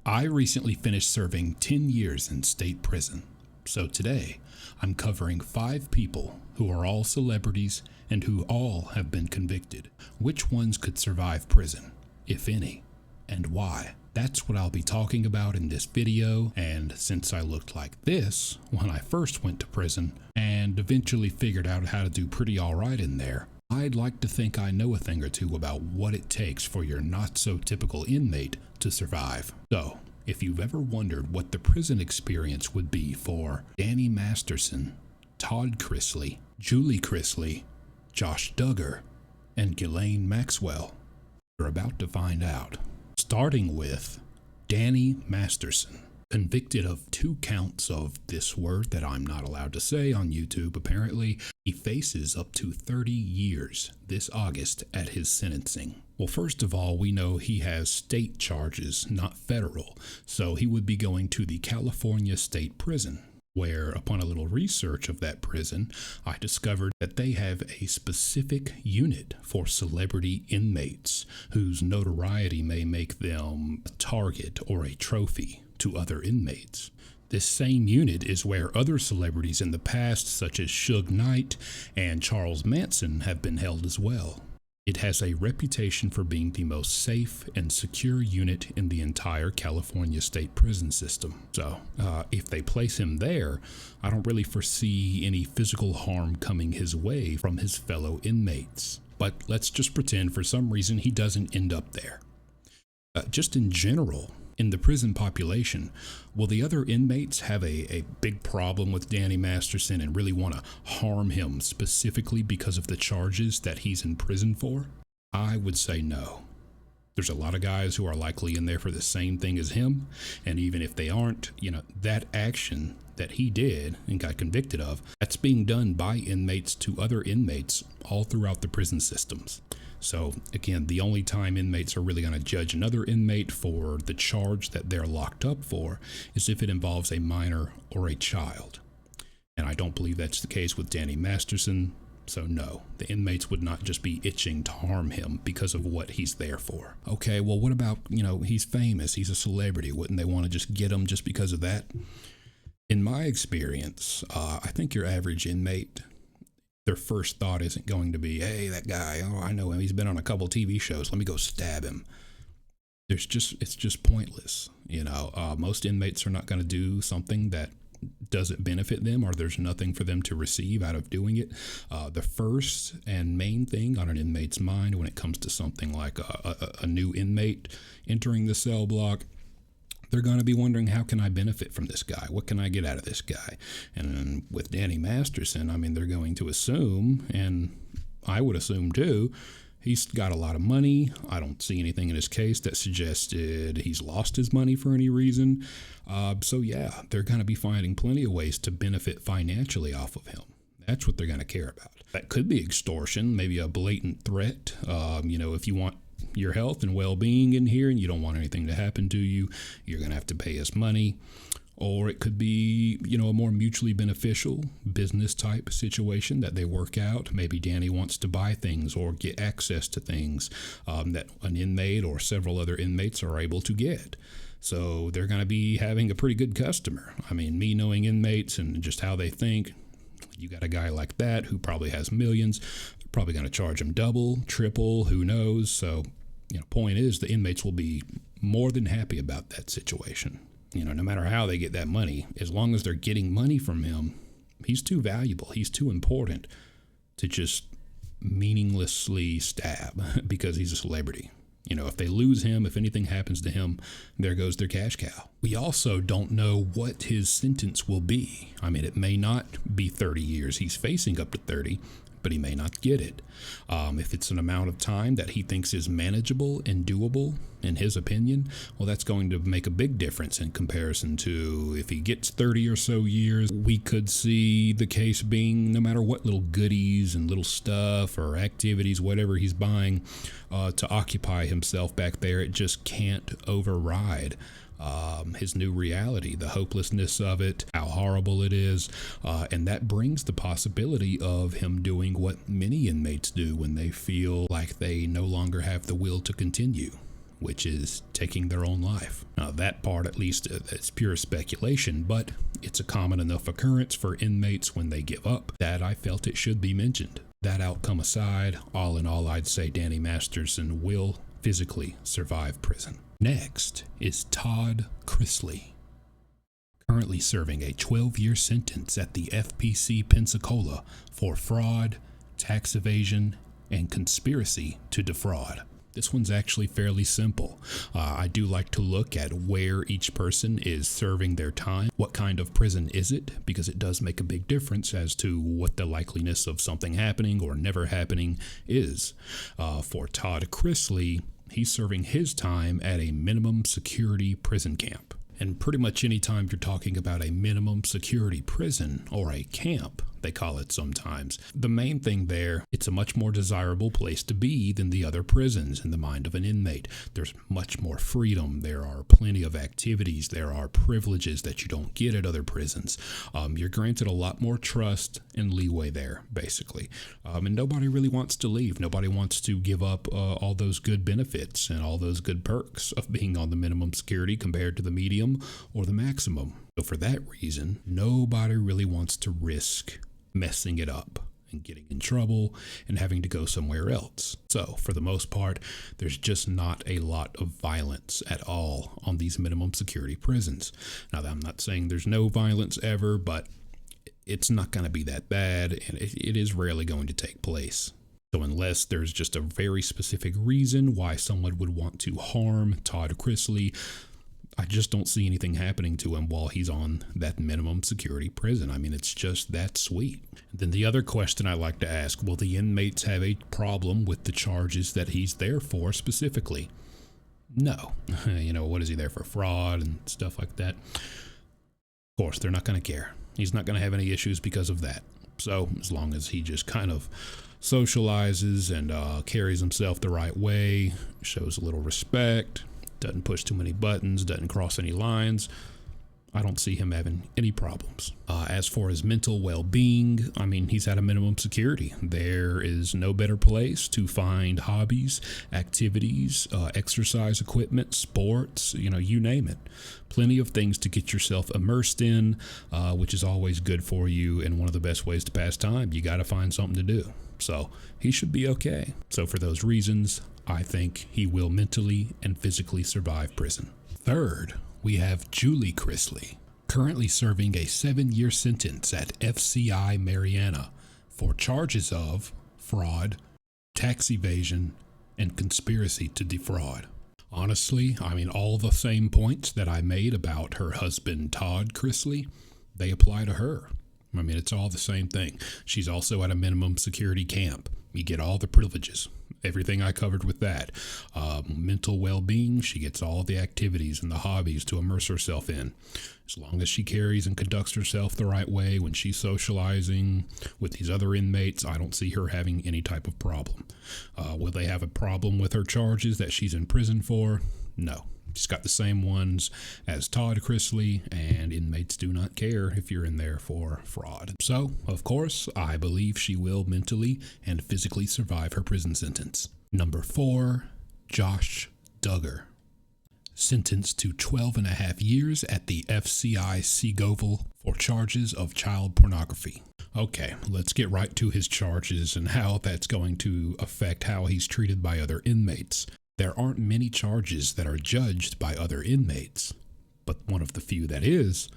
I recently finished serving 10 years in state prison, so today I'm covering 5 people who are all celebrities and who all have been convicted. Which ones could survive prison, if any, and why? That's what I'll be talking about in this video, and since I looked like this when I first went to prison and eventually figured out how to do pretty alright in there, I'd like to think I know a thing or two about what it takes for your not-so-typical inmate to survive. So, if you've ever wondered what the prison experience would be for DannyMasterson, Todd Chrisley, Julie Chrisley, JoshDuggar, and GhislaineMaxwell, you're about to find out. Starting with DannyMasterson, convicted of 2 counts of this word that I'm not allowed to say on YouTube apparently. He faces up to 30 years this August at his sentencing. Well, first of all, we know he has state charges, not federal, so he would be going to the California State Prison, where upon a little research of that prison, I discovered that they have a specific unit for celebrity inmates whose notoriety may make them a target or a trophy to other inmates. This same unit is where other celebrities in the past, such as Suge Knight and Charles Manson, have been held as well. It has a reputation for being the most safe and secure unit in the entire California state prison system. So, if they place him there, I don't really foresee any physical harm coming his way from his fellow inmates. But let's just pretend for some reason he doesn't end up there. Just in general, in the prison population, will the other inmates have a big problem with DannyMasterson and really want to harm him specifically because of the charges that he's in prison for? I would say no. There's a lot of guys who are likely in there for the same thing as him, and even if they aren't, that action that he did and got convicted of, that's being done by inmates to other inmates all throughout the prison systems. So again, the only time inmates are really going to judge another inmate for the charge that they're locked up for is if it involves a minor or a child. And I don't believe that's the case with DannyMasterson. So no, the inmates would not just be itching to harm him because of what he's there for. Okay, well, what about, he's famous, he's a celebrity. Wouldn't they want to just get him just because of that? In my experience, I think your average inmate, their first thought isn't going to be, hey, that guy, oh, I know him, he's been on a couple TV shows, let me go stab him. It's just pointless. Most inmates are not going to do something that doesn't benefit them or there's nothing for them to receive out of doing it. The first and main thing on an inmate's mind when it comes to something like a new inmate entering the cell block, they're going to be wondering, how can I benefit from this guy? What can I get out of this guy? And with DannyMasterson, they're going to assume, and I would assume too, he's got a lot of money. I don't see anything in his case that suggested he's lost his money for any reason. So yeah, they're going to be finding plenty of ways to benefit financially off of him. That's what they're going to care about. That could be extortion, maybe a blatant threat. If you want your health and well-being in here and you don't want anything to happen to you, you're going to have to pay us money. Or it could be, a more mutually beneficial business type situation that they work out. Maybe Danny wants to buy things or get access to things that an inmate or several other inmates are able to get. So they're going to be having a pretty good customer. Me knowing inmates and just how they think, you got a guy like that who probably has millions, they're probably going to charge him double, triple, who knows. So, point is the inmates will be more than happy about that situation. No matter how they get that money, as long as they're getting money from him, he's too valuable, he's too important to just meaninglessly stab because he's a celebrity. If they lose him, if anything happens to him, there goes their cash cow. We also don't know what his sentence will be. It may not be 30 years. He's facing up to 30, but he may not get it. If it's an amount of time that he thinks is manageable and doable, in his opinion, well, that's going to make a big difference in comparison to if he gets 30 or so years. We could see the case being no matter what little goodies and little stuff or activities, whatever he's buying to occupy himself back there, it just can't override his new reality, the hopelessness of it, how horrible it is, and that brings the possibility of him doing what many inmates do when they feel like they no longer have the will to continue, which is taking their own life. Now, that part, at least, is pure speculation, but it's a common enough occurrence for inmates when they give up that I felt it should be mentioned. That outcome aside, all in all, I'd say Danny Masterson will physically survive prison. Next is Todd Chrisley, currently serving a 12-year sentence at the FPC Pensacola for fraud, tax evasion, and conspiracy to defraud. This one's actually fairly simple. I do like to look at where each person is serving their time. What kind of prison is it? Because it does make a big difference as to what the likeliness of something happening or never happening is. For Todd Chrisley, he's serving his time at a minimum security prison camp. And pretty much any time you're talking about a minimum security prison or a camp, they call it sometimes, the main thing there, it's a much more desirable place to be than the other prisons in the mind of an inmate. There's much more freedom. There are plenty of activities. There are privileges that you don't get at other prisons. You're granted a lot more trust and leeway there, basically. And nobody really wants to leave. Nobody wants to give up all those good benefits and all those good perks of being on the minimum security compared to the medium or the maximum. So for that reason, nobody really wants to risk messing it up and getting in trouble and having to go somewhere else. So for the most part, there's just not a lot of violence at all on these minimum security prisons. Now, I'm not saying there's no violence ever, but it's not going to be that bad, and it is rarely going to take place. So unless there's just a very specific reason why someone would want to harm Todd Chrisley, I just don't see anything happening to him while he's on that minimum security prison. I mean, it's just that sweet. Then the other question I like to ask, will the inmates have a problem with the charges that he's there for specifically? No. What is he there for? Fraud and stuff like that? Of course, they're not going to care. He's not going to have any issues because of that. So as long as he just kind of socializes and carries himself the right way, shows a little respect, doesn't push too many buttons, doesn't cross any lines, I don't see him having any problems. As for his mental well-being, I mean, he's at a minimum security. There is no better place to find hobbies, activities, exercise equipment, sports, you name it. Plenty of things to get yourself immersed in, which is always good for you and one of the best ways to pass time. You got to find something to do. So he should be okay. So for those reasons, I think he will mentally and physically survive prison. Third, we have Julie Chrisley, currently serving a 7-year sentence at FCI Marianna for charges of fraud, tax evasion, and conspiracy to defraud. Honestly, I mean, all the same points that I made about her husband, Todd Chrisley, they apply to her. I mean, it's all the same thing. She's also at a minimum security camp. You get all the privileges. Everything I covered with that. Mental well-being, she gets all the activities and the hobbies to immerse herself in. As long as she carries and conducts herself the right way when she's socializing with these other inmates, I don't see her having any type of problem. Will they have a problem with her charges that she's in prison for? No. She's got the same ones as Todd Chrisley, and inmates do not care if you're in there for fraud. So, of course, I believe she will mentally and physically survive her prison sentence. Number 4, JoshDuggar, sentenced to 12.5 years at the FCI Seagoville for charges of child pornography. Okay, let's get right to his charges and how that's going to affect how he's treated by other inmates. There aren't many charges that are judged by other inmates, but one of the few that is,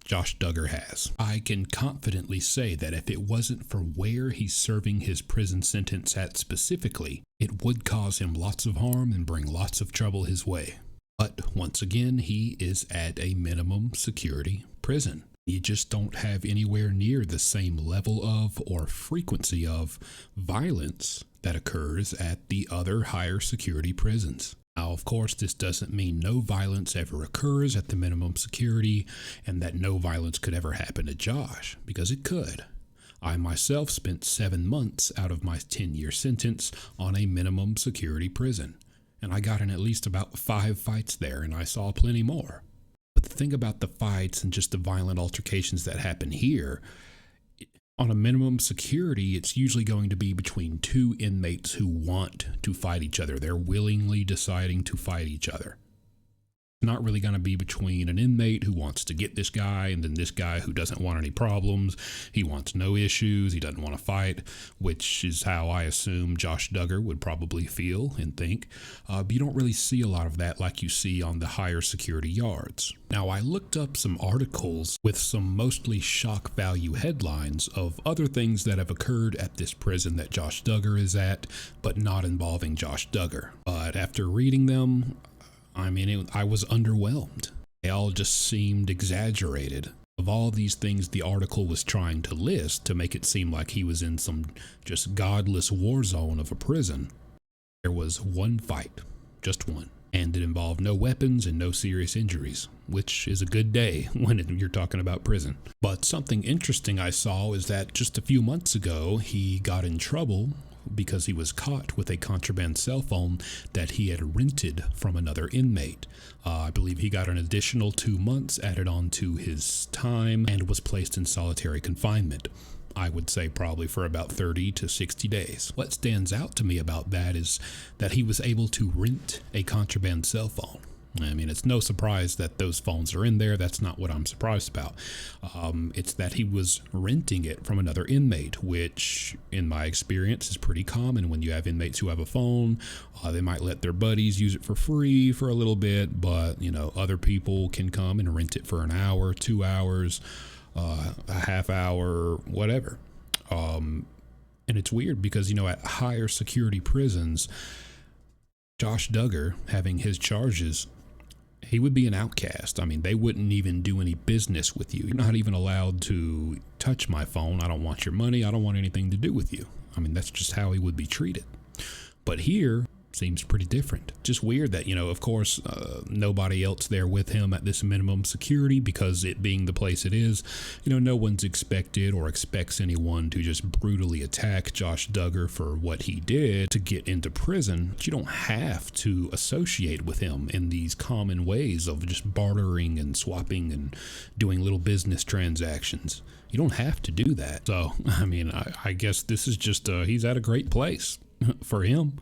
JoshDuggar has. I can confidently say that if it wasn't for where he's serving his prison sentence at specifically, it would cause him lots of harm and bring lots of trouble his way. But once again, he is at a minimum security prison. You just don't have anywhere near the same level of or frequency of violence that occurs at the other higher security prisons. Now, of course, this doesn't mean no violence ever occurs at the minimum security and that no violence could ever happen to Josh, because it could. I myself spent 7 months out of my 10-year sentence on a minimum security prison, and I got in at least about 5 fights there, and I saw plenty more. But the thing about the fights and just the violent altercations that happen here, On a minimum security, it's usually going to be between two inmates who want to fight each other. They're willingly deciding to fight each other. Not really going to be between an inmate who wants to get this guy and then this guy who doesn't want any problems. He wants no issues. He doesn't want to fight, which is how I assume JoshDuggar would probably feel and think. But you don't really see a lot of that like you see on the higher security yards. Now, I looked up some articles with some mostly shock value headlines of other things that have occurred at this prison that JoshDuggar is at, but not involving JoshDuggar. But after reading them, I was underwhelmed. They all just seemed exaggerated. Of all these things the article was trying to list to make it seem like he was in some just godless war zone of a prison, there was one fight, just one, and it involved no weapons and no serious injuries, which is a good day when you're talking about prison. But something interesting I saw is that just a few months ago, he got in trouble because he was caught with a contraband cell phone that he had rented from another inmate. I believe he got an additional 2 months added on to his time and was placed in solitary confinement. I would say probably for about 30 to 60 days. What stands out to me about that is that he was able to rent a contraband cell phone. It's no surprise that those phones are in there. That's not what I'm surprised about. It's that he was renting it from another inmate, which in my experience is pretty common. When you have inmates who have a phone, they might let their buddies use it for free for a little bit, but other people can come and rent it for an hour, 2 hours, a half hour, whatever. And it's weird because, at higher security prisons, JoshDuggar having his charges, he would be an outcast. They wouldn't even do any business with you. You're not even allowed to touch my phone. I don't want your money. I don't want anything to do with you. That's just how he would be treated. But here seems pretty different. Just weird that, of course, nobody else there with him at this minimum security, because it being the place it is, no one's expected or expects anyone to just brutally attack JoshDuggar for what he did to get into prison. But you don't have to associate with him in these common ways of just bartering and swapping and doing little business transactions. You don't have to do that. So, I guess this is just, he's at a great place for him.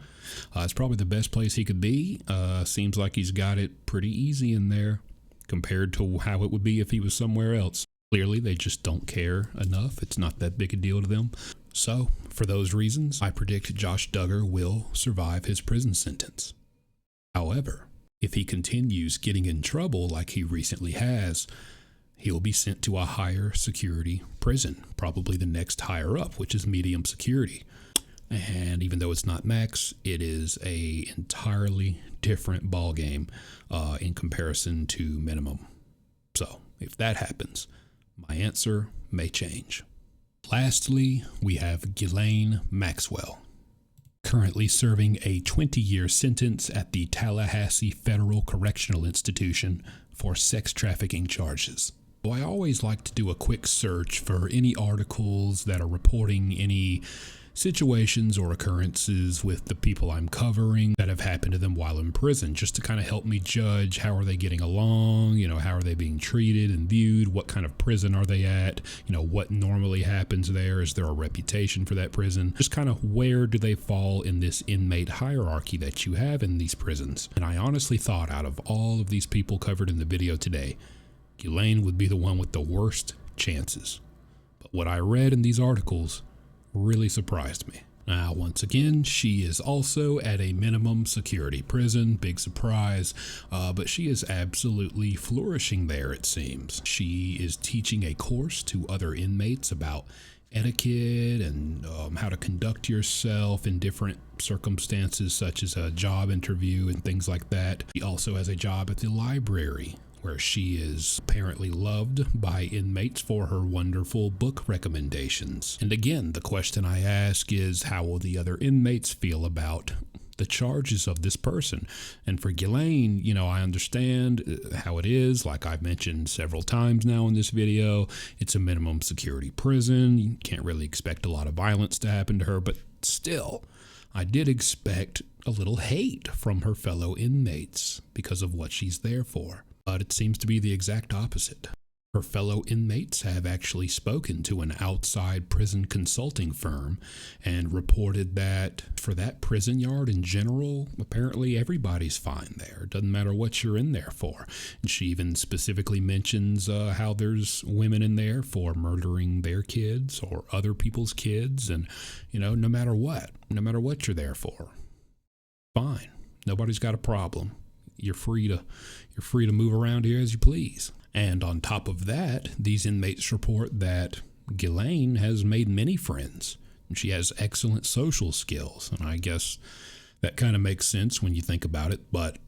It's probably the best place he could be. Seems like he's got it pretty easy in there compared to how it would be if he was somewhere else. Clearly, they just don't care enough. It's not that big a deal to them. So, for those reasons, I predict JoshDuggar will survive his prison sentence. However, if he continues getting in trouble like he recently has, he'll be sent to a higher security prison, probably the next higher up, which is medium security. And even though it's not max, it is a entirely different ballgame in comparison to minimum. So if that happens, my answer may change. Lastly, we have Ghislaine Maxwell, currently serving a 20-year sentence at the Tallahassee Federal Correctional Institution for sex trafficking charges. So I always like to do a quick search for any articles that are reporting any situations or occurrences with the people I'm covering that have happened to them while in prison, just to kind of help me judge how are they getting along, how are they being treated and viewed, what kind of prison are they at, what normally happens there, is there a reputation for that prison, just kind of where do they fall in this inmate hierarchy that you have in these prisons. And I honestly thought out of all of these people covered in the video today, Ghislaine would be the one with the worst chances. But what I read in these articles really surprised me. Now, once again, she is also at a minimum security prison, big surprise, but she is absolutely flourishing there, it seems. She is teaching a course to other inmates about etiquette and how to conduct yourself in different circumstances, such as a job interview and things like that. She also has a job at the library, where she is apparently loved by inmates for her wonderful book recommendations. And again, the question I ask is, how will the other inmates feel about the charges of this person? And for Ghislaine, I understand how it is. Like I've mentioned several times now in this video, it's a minimum security prison. You can't really expect a lot of violence to happen to her, but still, I did expect a little hate from her fellow inmates because of what she's there for. But it seems to be the exact opposite. Her fellow inmates have actually spoken to an outside prison consulting firm and reported that for that prison yard in general, apparently everybody's fine there. It doesn't matter what you're in there for. And she even specifically mentions how there's women in there for murdering their kids or other people's kids. And, no matter what you're there for, fine. Nobody's got a problem. You're free to move around here as you please. And on top of that, these inmates report that Ghislaine has made many friends. And she has excellent social skills. And I guess that kind of makes sense when you think about it. But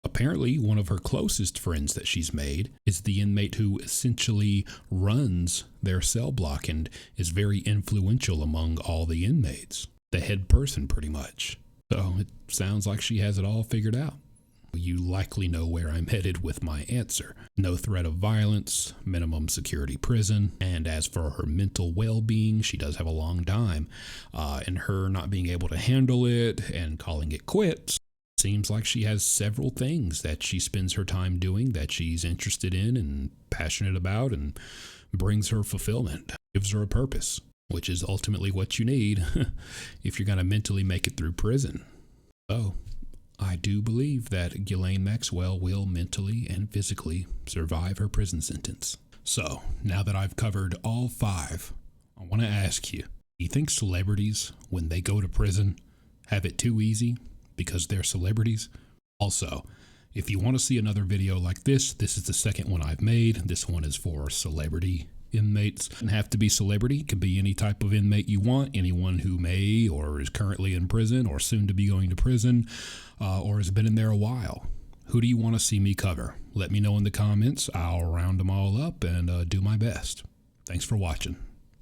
apparently one of her closest friends that she's made is the inmate who essentially runs their cell block and is very influential among all the inmates. The head person, pretty much. So it sounds like she has it all figured out. You likely know where I'm headed with my answer. No threat of violence, minimum security prison, and as for her mental well-being, she does have a long time. And her not being able to handle it and calling it quits, seems like she has several things that she spends her time doing that she's interested in and passionate about and brings her fulfillment, gives her a purpose, which is ultimately what you need if you're going to mentally make it through prison. So I do believe that GhislaineMaxwell will mentally and physically survive her prison sentence. So, now that I've covered all 5, I want to ask you, do you think celebrities, when they go to prison, have it too easy because they're celebrities? Also, if you want to see another video like this is the second one I've made. This one is for celebrity inmates. It doesn't have to be celebrity. It could be any type of inmate you want, anyone who may or is currently in prison or soon to be going to prison or has been in there a while. Who do you want to see me cover? Let me know in the comments. I'll round them all up and do my best. Thanks for watching.